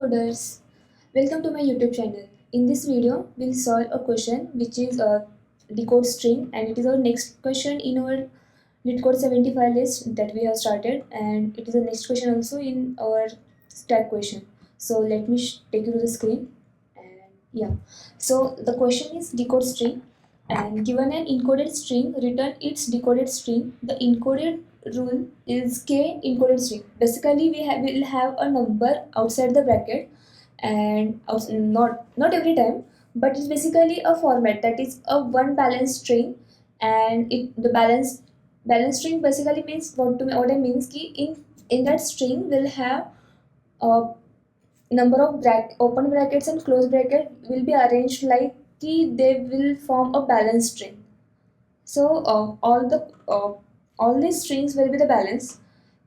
Coders, welcome to my YouTube channel. In this video, we'll solve a question which is a decode string, and it is our next question in our LeetCode 75 list that we have started, and it is the next question also in our stack question. So let me take you to the screen. And yeah, so the question is decode string, and given an encoded string, return its decoded string. The encoded rule is k encoded string. Basically, will have a number outside the bracket, and not every time, but it's basically a format that is a one balanced string, and it the balance string basically means what I means ki in that string will have a number of open brackets and closed bracket will be arranged like ki they will form a balanced string. So all these strings will be the balance.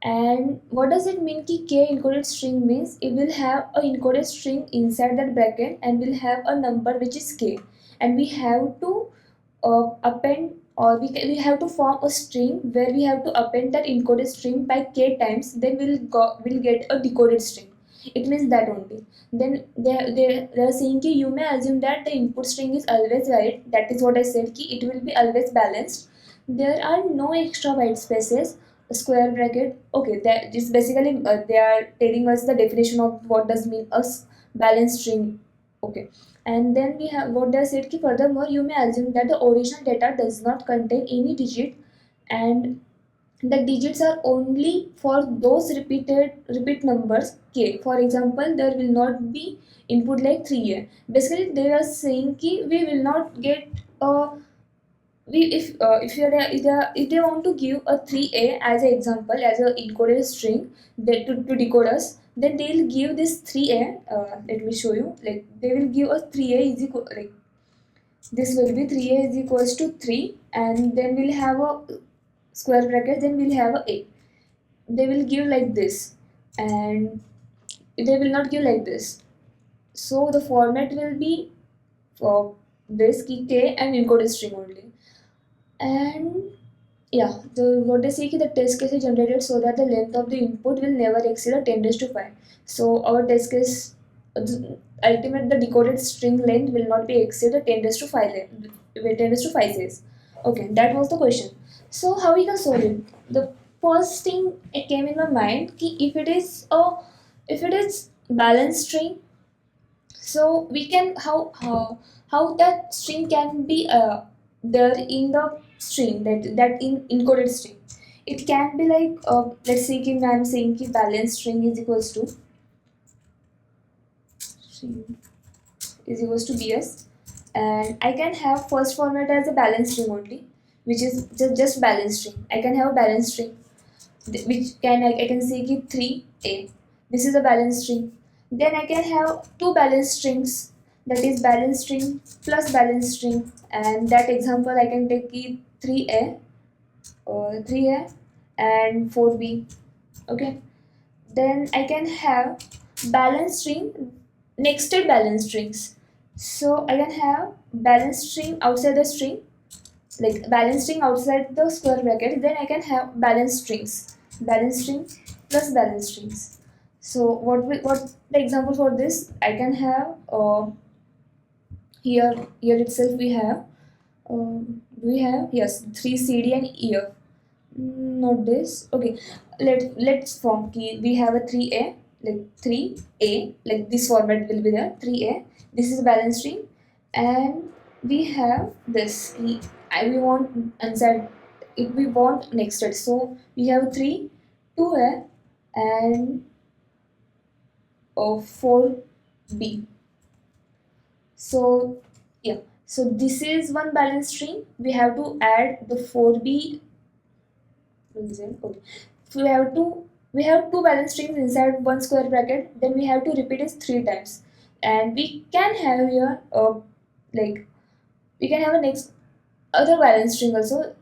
And what does it mean ki k encoded string means it will have a encoded string inside that bracket and will have a number which is k, and we have to append, or we have to form a string where we have to append that encoded string by k times, then we'll get a decoded string. It means that only. Then they are saying ki you may assume that the input string is always right. That is what I said ki it will be always balanced. There are no extra white spaces, square bracket. Okay, that is basically they are telling us the definition of what does mean a balanced string. Okay, and then we have what they said ki furthermore you may assume that the original data does not contain any digit, and the digits are only for those repeat numbers k. For example, there will not be input like 3a. Basically, they are saying ki we will not get a we if they want to give a 3a as an example as a encoded string that to decode us, then they'll give this 3a. Let me show you, like they will give us 3a is equal, like this will be 3a is equals to 3, and then we'll have a square bracket, then we'll have a. They will give like this, and they will not give like this. So the format will be for this key k and encoded string only. And yeah, what they say is the test case is generated so that the length of the input will never exceed a 10 raised to 5. So our test case, ultimate the decoded string length will not be exceeded 10 raised to 5 10 raised to 5 says. Okay, that was the question. So how we can solve it? The first thing it came in my mind ki if it is balanced string, so we can how that string can be there in the string, that in encoded string. It can be like let's say कि I'm saying कि balance string is equals to string bs, and I can have first format as a balance string only, which is just balance string. I can have a balance string which I can say कि 3a. This is a balance string. Then I can have two balance strings, that is balance string plus balance string, and that example I can take कि 3a or 3a and 4b. Okay. Then I can have balance string nexted balance strings. So I can have balance string outside the string, like balance string outside the square bracket. Then I can have balance string plus balance strings. So what the example for this I can have here itself we have yes 3 CD and EF. Not this. Okay, let's form key. We have a 3a, like 3a, like this format will be there 3a. This is a balance string, and we have this key. We want inside it, we want nexted. So we have 3, 2a, and 4b. So yeah, so this is one balance string. We have to add the 4b. Okay. So we have two balance strings inside one square bracket. Then we have to repeat it 3 times, and we can have here like we can have a next other balance string also.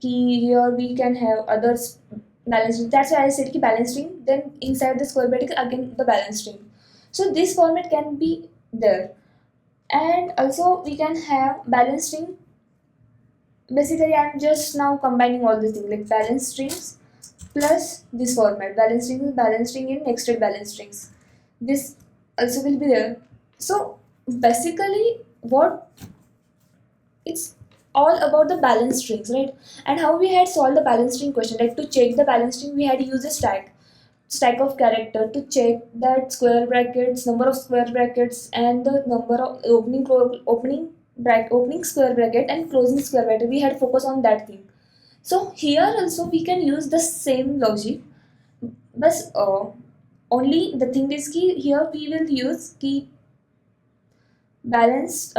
Here we can have others balance string. That's why I said ki balance string. Then inside the square bracket again the balance string. So this format can be there, and also we can have balance string. Basically, I'm just now combining all the things like balance strings plus this format balance string in nexted balance strings. This also will be there. So basically, what it's all about the balance strings, right? And how we had solved the balance string question, like to check the balance string we had used a stack of character to check that square brackets, number of square brackets, and the number of opening square bracket and closing square bracket. We had focus on that thing. So here also we can use the same logic, but only the thing is key here we will use key balance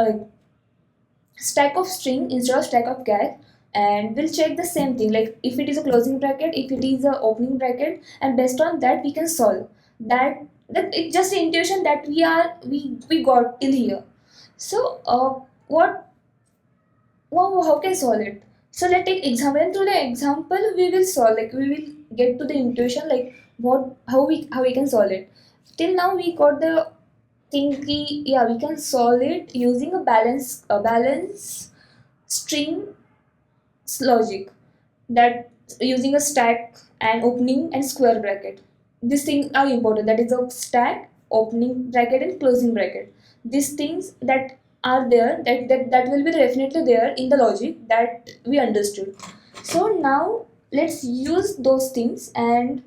stack of string instead of stack of char, and we'll check the same thing, like if it is a closing bracket, if it is a opening bracket, and based on that we can solve that. That it's just the intuition that we got till here. So what wow, how can solve it? So let's take example, and through the example we will solve, like we will get to the intuition, like what how we can solve it. Till now we got the thing ki, yeah, we can solve it using a balance string logic, that using a stack and opening and square bracket. These things are important, that is a stack, opening bracket, and closing bracket. These things that are there, that will be definitely there in the logic that we understood. So now let's use those things and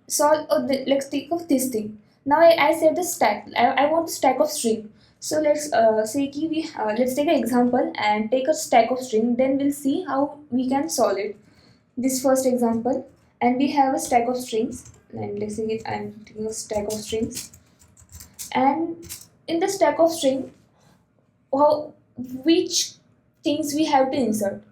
solve. Let's think of this thing. Now I said the stack. I want a stack of string. So let's say ki let's take an example and take a stack of string. Then we'll see how we can solve it. This first example, and we have a stack of strings. And let's say I'm taking a stack of strings. And in the stack of string, how which things we have to insert?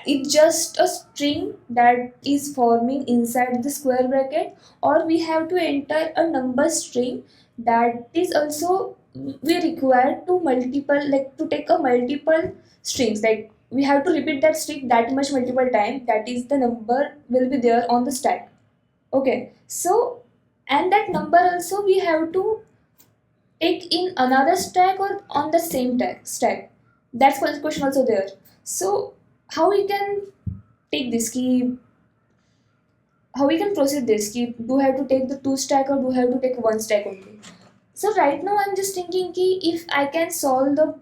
It's just a string that is forming inside the square bracket, or we have to enter a number string that is also we require to multiple, like to take a multiple strings, like we have to repeat that string that much multiple time, that is the number will be there on the stack. Okay, so and that number also we have to take in another stack or on the same stack. That's question also there. So how we can take this key, how we can proceed this key, do I have to take the two stack or do I have to take one stack only? So right now I'm just thinking ki if I can solve the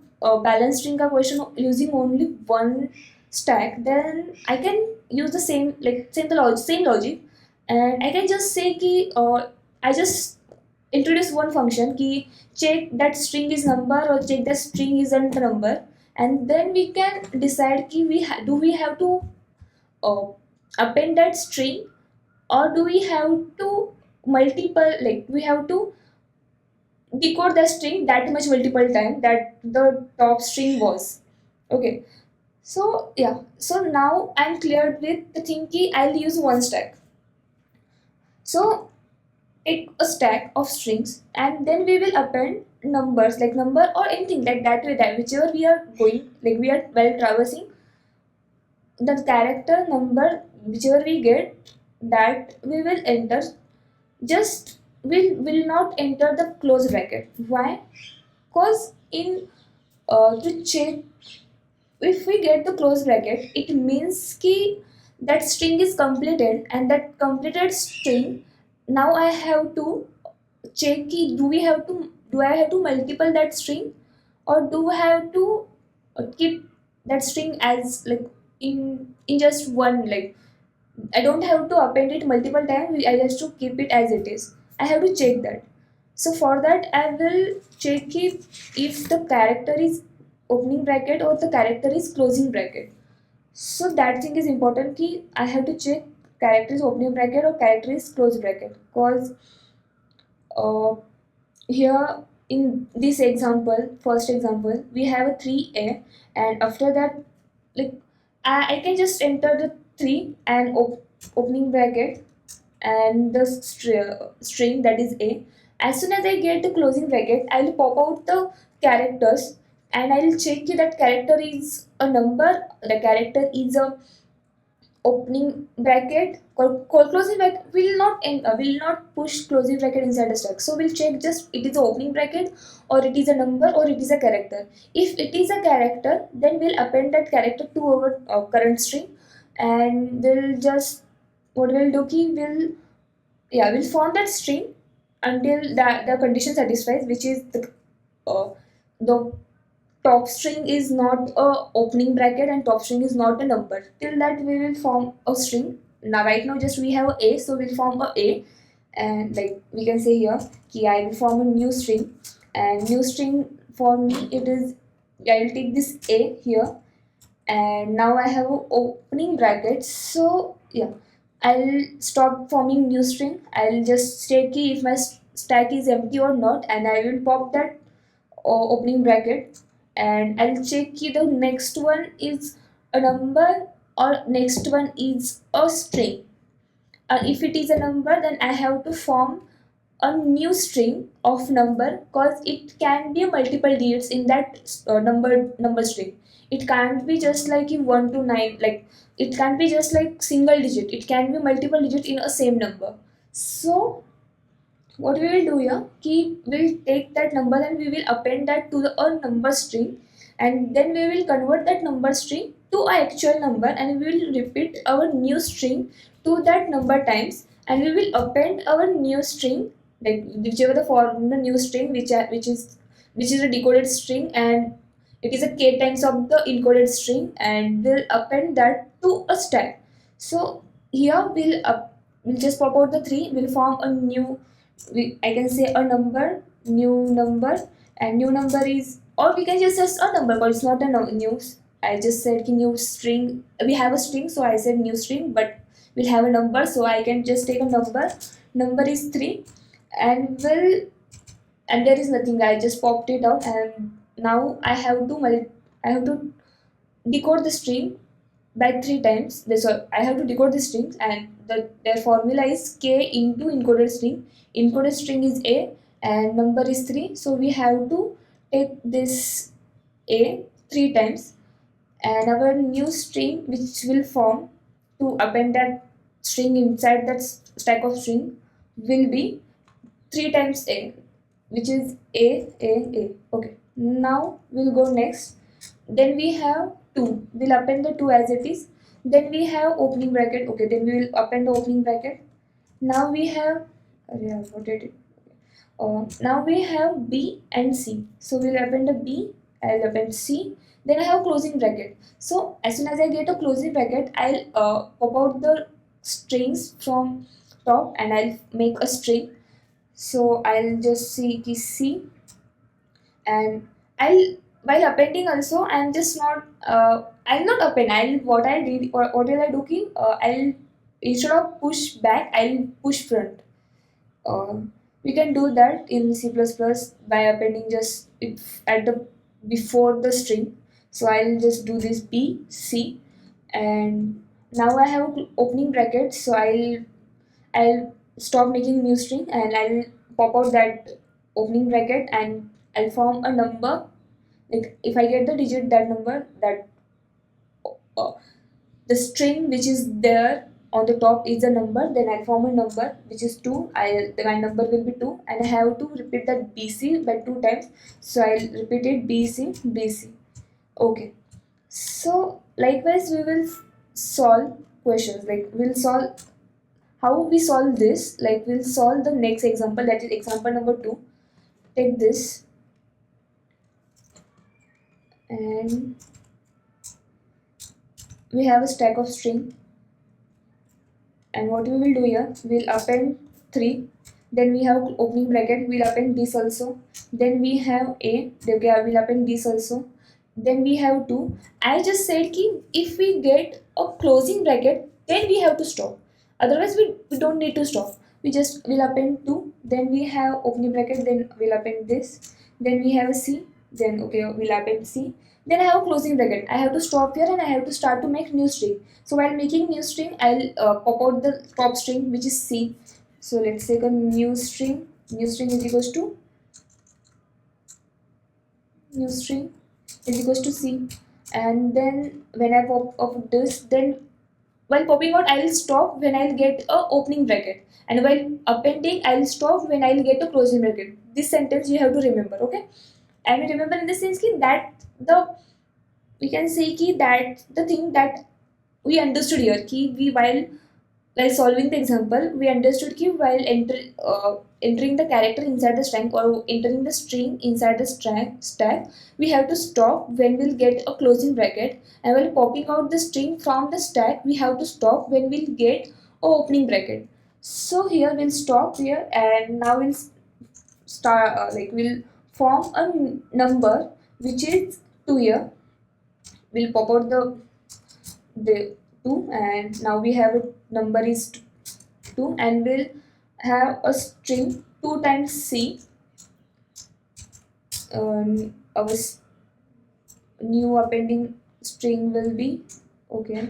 balance string ka question using only one stack, then I can use the same logic, and I can just say ki I just introduce one function ki check that string is number or check that string isn't the number, and then we can decide ki do we have to uh, append that string, or do we have to multiple, like we have to decode the string that much multiple time that the top string was. Okay, so yeah, so now I'm cleared with the thing ki I'll use one stack. So take a stack of strings and then we will append numbers, like number or anything like that way, that whichever we are going, like we are while traversing the character number, whichever we get, that we will enter. Just will not enter the close bracket. Why? Because in to check, if we get the close bracket, it means ki that string is completed, and that completed string, now I have to check ki do I have to multiple that string, or do I have to keep that string as like in just one, like I don't have to append it multiple times. I just to keep it as it is. I have to check that. So for that, I will check if the character is opening bracket or the character is closing bracket. So that thing is important. Ki I have to check character is opening bracket or character is closed bracket. Because uh, here in this example, first example, we have a 3a, and after that, like I can just enter the 3 and opening bracket and the string that is a. As soon as I get the closing bracket, I will pop out the characters, and I will check if that character is a number, the character is a opening bracket, closing bracket will not push closing bracket inside the stack. So we'll check just it is a opening bracket, or it is a number, or it is a character. If it is a character, then we'll append that character to our current string, and we'll just what we'll do ki we'll form that string, until the condition satisfies, which is the top string is not a opening bracket and top string is not a number. Till that we will form a string. Now right now just we have a, so we'll form a, and like we can say here ki I will form a new string, and new string for me it is, I will take this a here, and now I have a opening bracket. So yeah, I'll stop forming new string. I'll just check if my stack is empty or not, and I will pop that opening bracket, and I'll check if the next one is a number or next one is a string. If it is a number, then I have to form a new string of number, because it can be multiple digits in that number string. It can't be just like in 1 to 9, like it can't be just like single digit, it can be multiple digit in a same number. So what we will do here, we'll take that number and we will append that to a number string, and then we will convert that number string to an actual number, and we will repeat our new string to that number times, and we will append our new string, like whichever the form the new string, which is a decoded string, and it is a k times of the encoded string, and we'll append that to a stack. So here we'll just pop out the three, we'll form a new, I can say a number, new number, and new number is, or we can just a number, but it's not a new. I just said ki new string. We have a string, so I said new string, but we'll have a number, so I can just take a number. Number is three, and and there is nothing. I just popped it out, and now I have to decode the string by three times. So I have to decode the strings, and their formula is k into encoded string. Encoded string is a, and number is three. So we have to take this a three times, and our new string which will form to append that string inside that stack of string will be three times a, which is a. Okay. Now we'll go next. Then we have 2. We'll append the 2 as it is. Then we have opening bracket. Okay, then we will append the opening bracket. Now we have, yeah, what did it? Now we have B and C. So we'll append a B, I'll append C. Then I have closing bracket. So as soon as I get a closing bracket, I'll pop out the strings from top, and I'll make a string. So I'll just see ki C, and I'll, while appending also, I'm just not I'll not append. I'll, what I did, or what will I do ki, I'll, instead of push back, I'll push front. uh, we can do that in C++ by appending just it at the before the string. So I'll just do this B C, and now I have opening bracket, so I'll stop making new string, and I'll pop out that opening bracket, and I'll form a number. Like if I get the digit, that number, that uh, the string which is there on the top is a number, then I'll form a number which is 2. My number will be 2, and I have to repeat that BC by 2 times. So I'll repeat it BC BC. Okay. So likewise we will solve questions, like we'll solve, how we solve this, like we'll solve the next example, that is example number 2. Take this, and we have a stack of string, and what we will do here, we'll append 3, then we have opening bracket, we'll append this also, then we have a, okay, we'll append this also, then we have 2. I just said ki if we get a closing bracket, then we have to stop, otherwise we don't need to stop. We just will append 2, then we have opening bracket, then we'll append this, then we have a C, then okay, we'll append C, then I have a closing bracket. I have to stop here, and I have to start to make new string. So while making new string, I'll pop out the top string which is C. So let's take a new string. New string is equals to new string is equals to C. And then when I pop of this, then while popping out, I'll stop when I'll get a opening bracket, and while appending, I'll stop when I'll get a closing bracket. This sentence you have to remember, okay? And remember in the sense ki that the, we can say ki that the thing that we understood here ki we while solving the example, we understood ki while entering the character inside the stack or entering the string inside the stack, we have to stop when we'll get a closing bracket, and while popping out the string from the stack, we have to stop when we'll get a opening bracket. So here we'll stop here, and now we'll start we'll form a number which is 2 here. We'll pop out the 2, and now we have a number is 2, and we'll have a string 2 times c. Our new appending string will be, okay,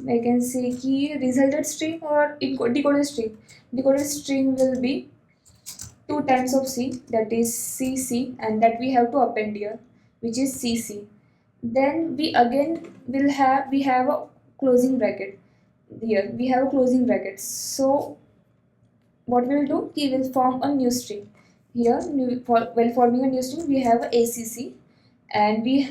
I can say key resulted string or decoded string. Decoded string will be 2 times of c, that is cc, and that we have to append here, which is cc. Then we again will have a closing bracket. Here we have a closing bracket. So what we'll do, we will form a new string. Here while forming a new string, we have acc, and we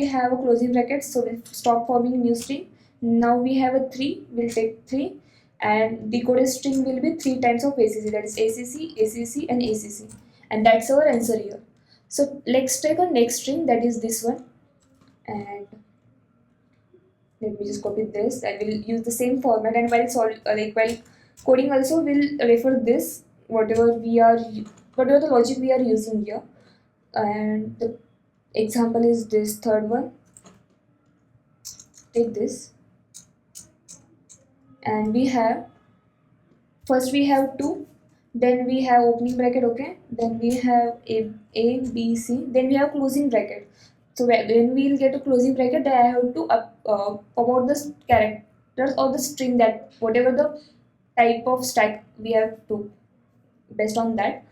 have a closing bracket, so we'll stop forming a new string. Now we have a 3, we'll take 3, and decoded string will be 3 times of acc, that is acc and acc, and that's our answer here. So let's take a next string, that is this one, and let me just copy this. I will use the same format, and while coding also we'll refer this whatever whatever the logic we are using here. And the example is this third one. Take this, and we have first we have 2, then we have opening bracket, okay, then we have a b c, then we have closing bracket. So when we'll get a closing bracket, then I have to pop out the characters or the string, that whatever the type of stack we have to, based on that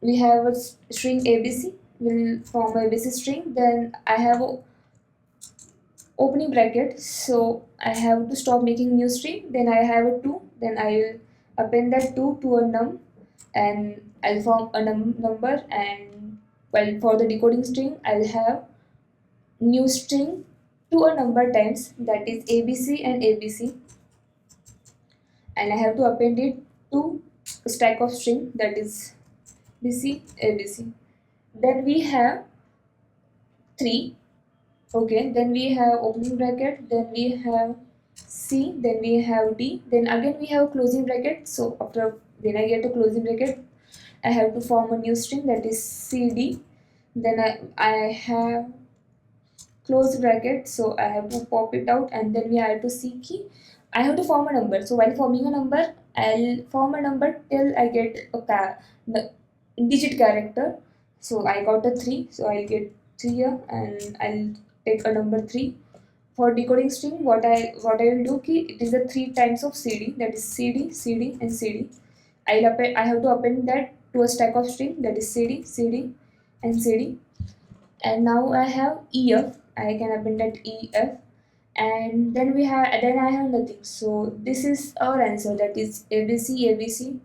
we have a string abc, will form a abc string. Then I have a opening bracket, so I have to stop making new string. Then I have a 2, then I will append that 2 to a num, and I'll form a number. And well, for the decoding string, I'll have new string to a number times, that is abc and abc, and I have to append it to a stack of string, that is bc abc. Then we have 3, okay, then we have opening bracket, then we have c, then we have d, then again we have closing bracket. So after when I get a closing bracket, I have to form a new string, that is cd. Then I have close bracket, so I have to pop it out, and then we have to c key. I have to form a number. So while forming a number, I'll form a number till I get the digit character. So I got a 3, so I'll get 3 here, and I'll take a number 3. For decoding string, what I will do, it is the 3 times of cd, that is cd and cd. I have to append that to a stack of string, that is cd and cd. And now I have ef, I can append that ef, and then I have nothing. So this is our answer, that is abc.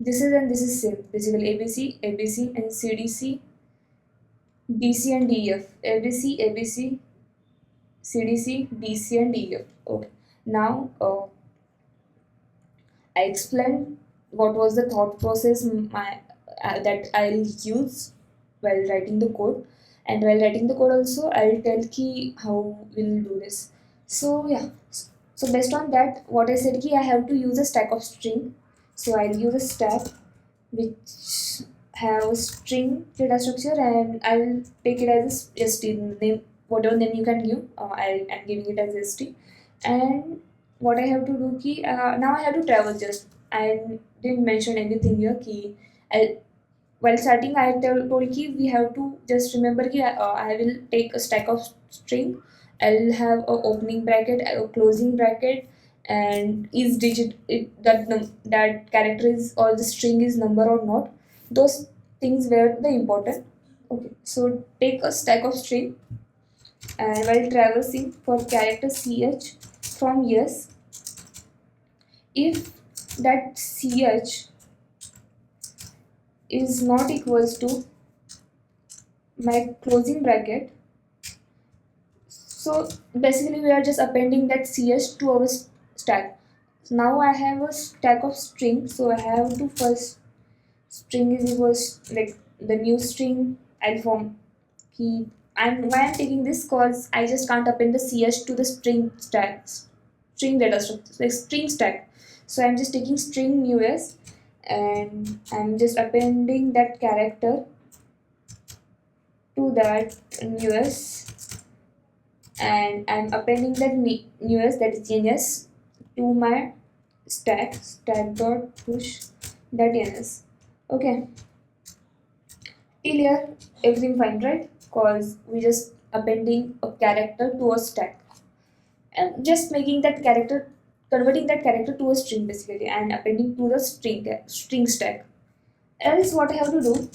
This is and this is same, basically abc and cdc, dc and def, abc cdc, dc and def. Okay, now I explained what was the thought process that I'll use while writing the code, and while writing the code also I'll tell ki how we'll do this. So yeah, so based on that, what I said ki I have to use a stack of string. So I'll use a stack which have a string data structure, and I'll take it as a st name, whatever name you can give. I'm giving it as st. And what I have to do ki now I have to travel just. I didn't mention anything here ki while starting I told ki we have to just remember ki I will take a stack of string. I'll have a opening bracket, a closing bracket, and is digit that character is or the string is number or not. Those things were the important. Okay, so take a stack of string, and while traversing for character ch from yes, if that ch is not equals to my closing bracket, so basically we are just appending that ch to our stack. So now I have a stack of string, so I have to first string is equals like the new string I'll form key. And why I'm taking this cause I just can't append the ch to the string stack, string data structure, like string stack. So I'm just taking string new s and I'm just appending that character to that new s, and I'm appending that new s, that is ns, to my stack dot push that ns. Okay, till here everything fine, right? Cause we just appending a character to a stack and just making that character, converting that character to a string basically, and appending to the string stack. Else what I have to do,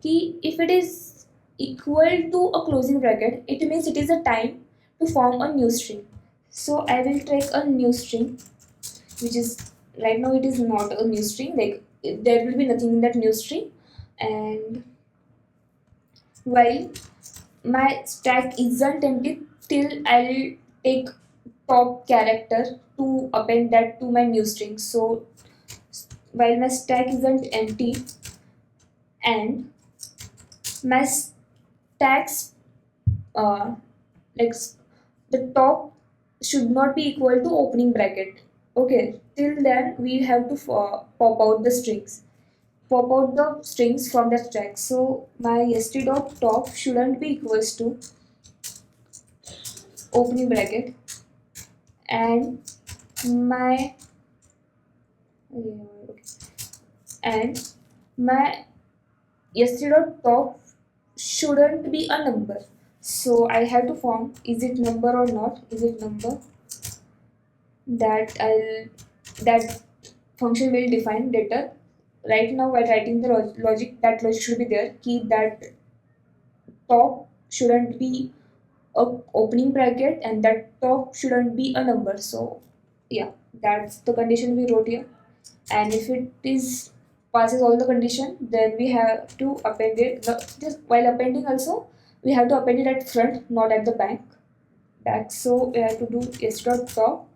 key if it is equal to a closing bracket, it means it is a time to form a new string. So I will take a new string, which is right now it is not a new string, like there will be nothing in that new string. And while my stack isn't empty, till I'll take top character to append that to my new string. So while my stack isn't empty and my stacks like the top should not be equal to opening bracket. Okay, till then we have to pop out the strings, pop out the strings from the stack. So my st dot top shouldn't be equals to opening bracket, and my okay, and my st dot top shouldn't be a number. So I have to form is it number or not, is it number, that I'll that function will define later. Right now while writing the logic, that logic should be there, keep that top shouldn't be a opening bracket and that top shouldn't be a number. So yeah, that's the condition we wrote here. And if it is passes all the condition, then we have to append it just while appending also we have to append it at front, not at the back. So we have to do s dot top,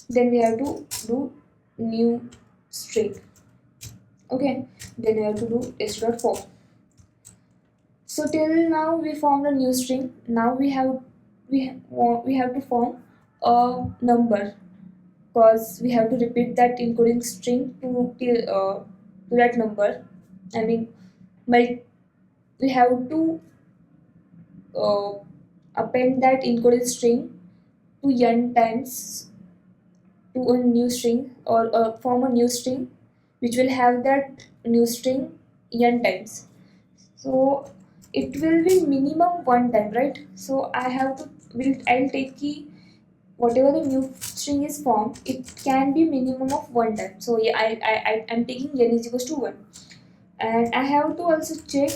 then we have to do new string. Okay, then we have to do s dot pop. So till now we formed a new string. Now we have to form a number, because we have to repeat that encoding string to that number. I mean, my we have to uh, append that encoded string to n times to a new string, or form a new string which will have that new string n times. So it will be minimum one time, right? So I have to I'll take key whatever the new string is formed, it can be minimum of one time. So yeah, I'm taking n is equals to one, and I have to also check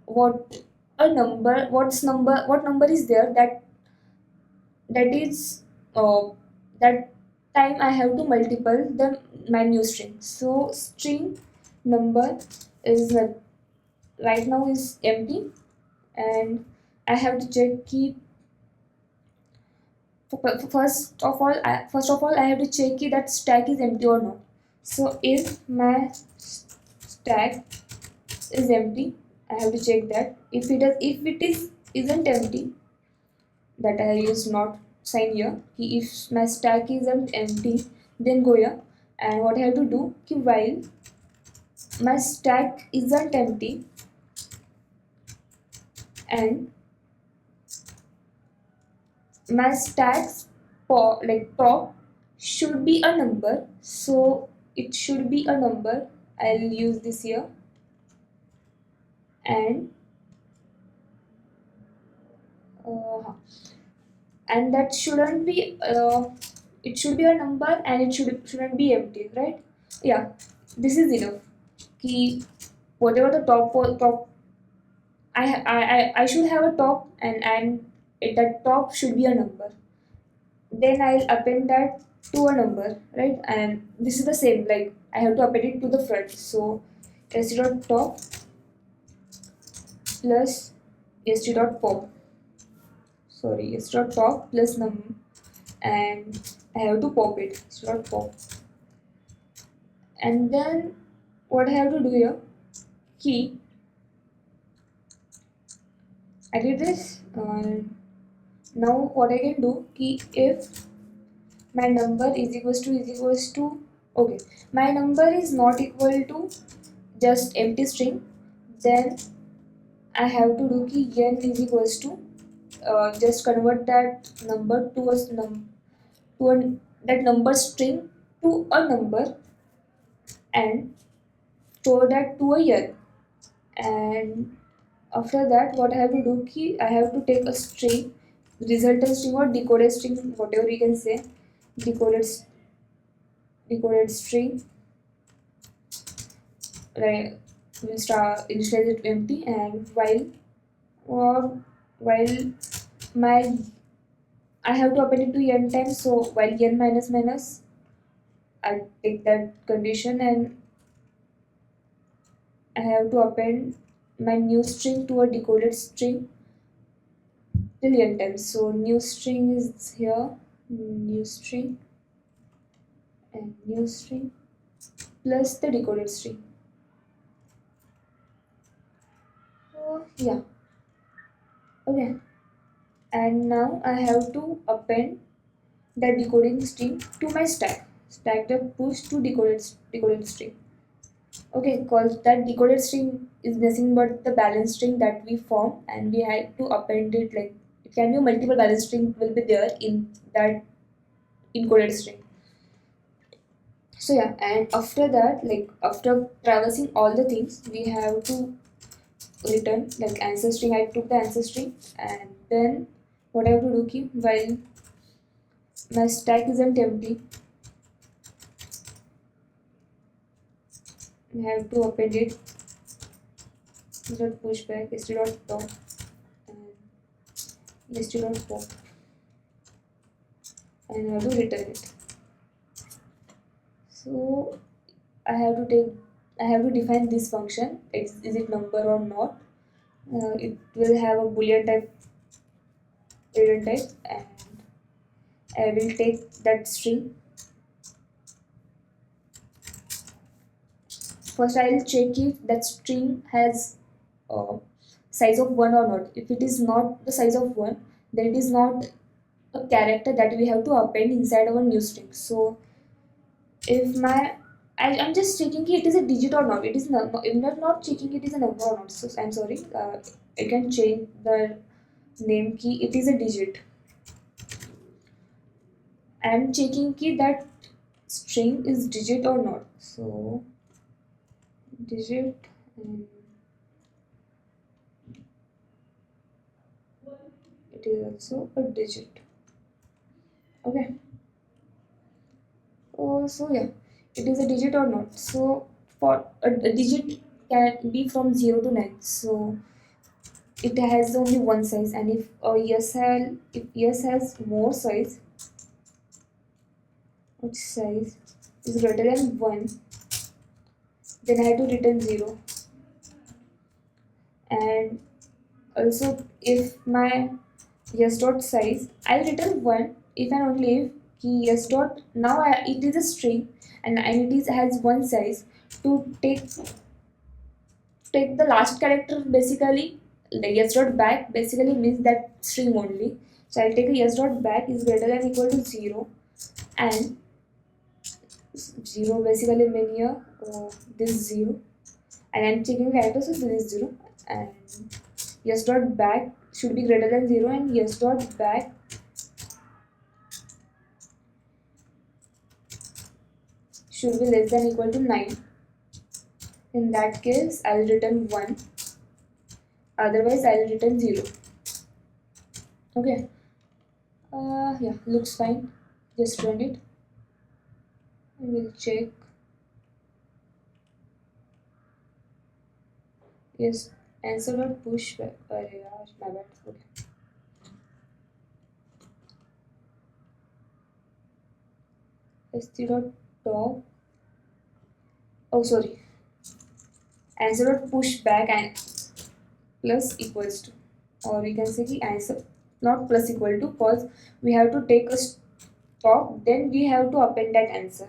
what what number is there that is that time I have to multiple the my new string. So string number is right now is empty, and I have to check key. First of all, I have to check that stack is empty or not. So if my stack is empty, I have to check that. If it is isn't empty, that I use not sign here. If my stack isn't empty, then go here. And what I have to do, while my stack isn't empty and my stacks top should be a number, so it should be a number. I'll use this here, and uh, that shouldn't be it should be a number, and it shouldn't be empty, right? Yeah, this is enough. Key whatever the top I should have a top, and that top should be a number. Then I'll append that to a number, right? And this is the same, like I have to append it to the front. So st dot top plus st dot pop, sorry, st dot top plus num, and I have to pop it st dot pop, And then what I have to do here, key, I did this. Now what I can do, key, if my number is equals to okay, my number is not equal to just empty string, then I have to do key n is equals to just convert that number to that number string to a number and store that to a n. And after that, what I have to do key, I have to take a string, resultant string or decoded string, whatever you can say, decoded decoded string, right? We'll start initialize it empty, and while my I have to append it to n times, so while n minus minus, I take that condition and I have to append my new string to a decoded string till n times. So new string is here, new string and new string plus the decoded string. So yeah, okay. And now I have to append the decoding string to my stack. Stack the push to decoded string. Okay, because that decoded string is nothing but the balance string that we form, and we had to append it, like it can be multiple balance string will be there in that encoded string. So yeah, and after that, like after traversing all the things, we have to return like answer string. I took the answer string, and then what I have to do keep while my stack isn't empty, I have to append it dot pushback st dot top and st dot pop, and I have to return it. So I have to define this function. Is it number or not? It will have a boolean type, return type, and I will take that string. First, I will check if that string has size of 1 or not. If it is not the size of 1, then it is not a character that we have to append inside our new string. So if I'm just checking it is a digit or not. It is not checking it is a number or not. So I'm sorry. I can change the name key. It is a digit. I'm checking key that string is digit or not. So digit, and it is also a digit. Okay. Oh, so yeah, it is a digit or not. So for a digit can be from 0 to 9. So it has only one size, and if yes has more size, which size is greater than 1, then I have to return 0. And also if my yes dot size, I'll return 1 if and only if key yes dot, now it is a string and it is has one size. To take the last character, basically the yes dot back basically means that string only. So I'll take a yes dot back is greater than equal to 0, and 0 basically mean here this 0, and I'm checking character, so this is 0, and yes dot back should be greater than 0, and yes dot back should be less than equal to 9. In that case I'll return 1, otherwise I'll return 0. Okay, yeah, looks fine. Just run it and we'll check. Yes, answer dot push back. Arey yaar, my bad. Okay. st dot top. Oh, sorry. Answer dot push back and plus equals to, or we can say the answer not plus equal to, because we have to take a stop, then we have to append that answer.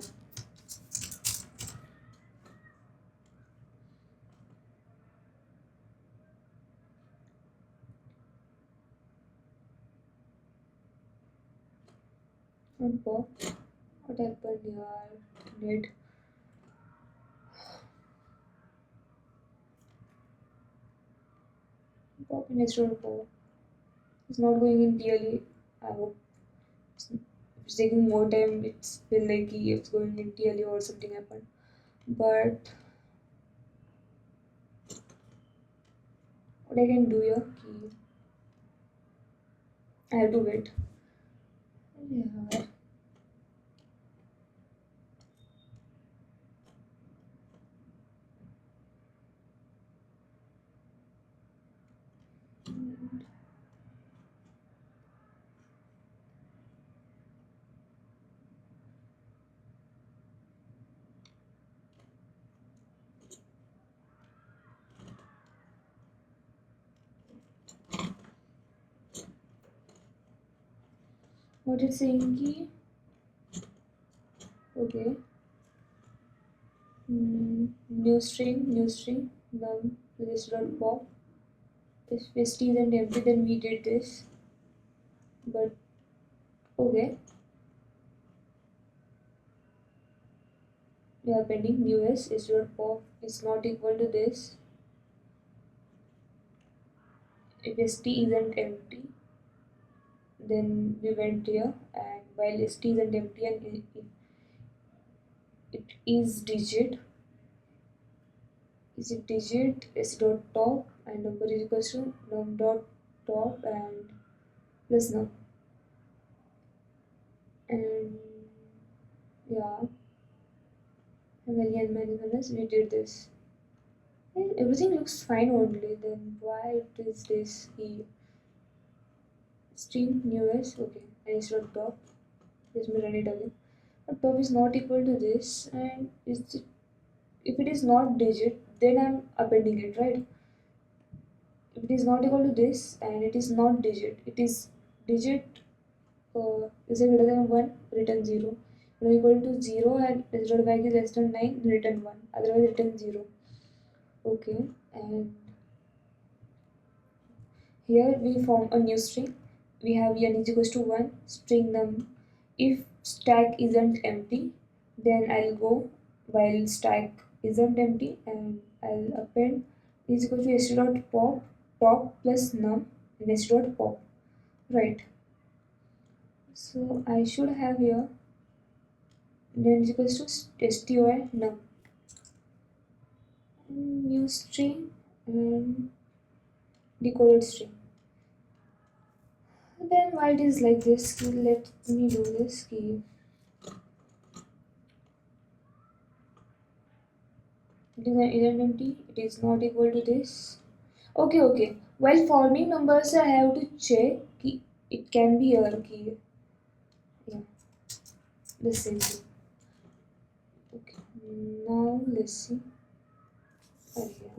Not pop. What happened here? Net. Pop in instead of pop. It's not going in clearly. I hope it's taking more time. It's been like it's going in clearly or something happened. But what I can do here? I have to wait. Yeah. What it's saying ki okay. New string, num this dot pop. If st isn't empty, then we did this. But okay, we are pending new s dot pop is not equal to this. If st isn't empty, then we went here, and while st isn't empty and it is digit, is it digit s dot top and number is equal to num dot top and plus num. And yeah, Hamilton minus we did this. And everything looks fine only. Then why it is this e string new s? Okay, and it's not top. Let me run it again. But top is not equal to this, and if it is not digit, then I'm appending it, right? If it is not equal to this and it is not digit, it is digit is greater than 1, return 0. When equal to 0 and result value is less than 9, return 1. Otherwise, return 0. Okay, and here we form a new string. We have n is equals to 1, string num. If stack isn't empty, then I'll go while stack isn't empty and I'll append is equal to s dot pop top plus num and s dot pop. Right. So I should have here then is equals to str num new string and decoded string. Then why it is like this? Let me do this. It is an identity. It is not equal to this. Okay, okay. While forming numbers, I have to check. It can be here. Yeah, the same thing. Okay. Now let's see. Oh, yeah.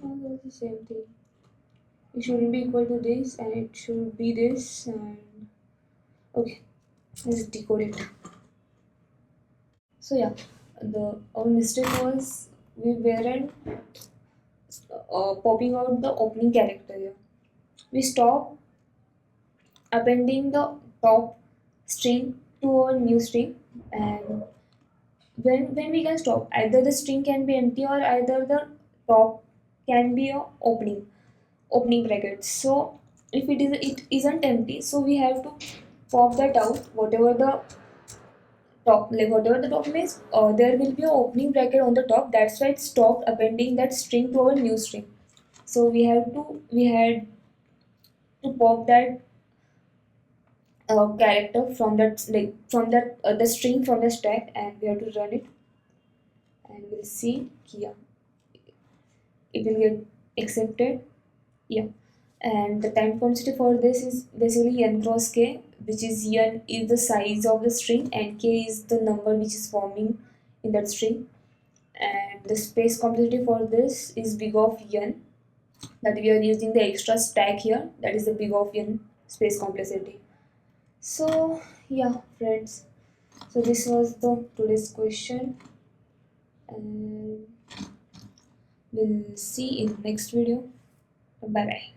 Now that's the same thing. It shouldn't be equal to this, and it should be this. And okay, let's decode it. So yeah, the our mistake was we weren't popping out the opening character here. We stopped appending the top string to our new string, and when we can stop, either the string can be empty or either the top can be a opening bracket. So if it isn't empty, so we have to pop that out, whatever the top, like whatever the top means, there will be an opening bracket on the top. That's why it stopped appending that string to our new string. So we had to pop that character from that, like from that the string from the stack, and we have to run it, and we'll see. Yeah, it will get accepted. Yeah, and the time quantity for this is basically n cross k, which is n is the size of the string and k is the number which is forming in that string, and the space complexity for this is big of n, that we are using the extra stack here, that is the big of n space complexity. So yeah, friends, so this was the today's question, and we'll see in next video. Bye bye.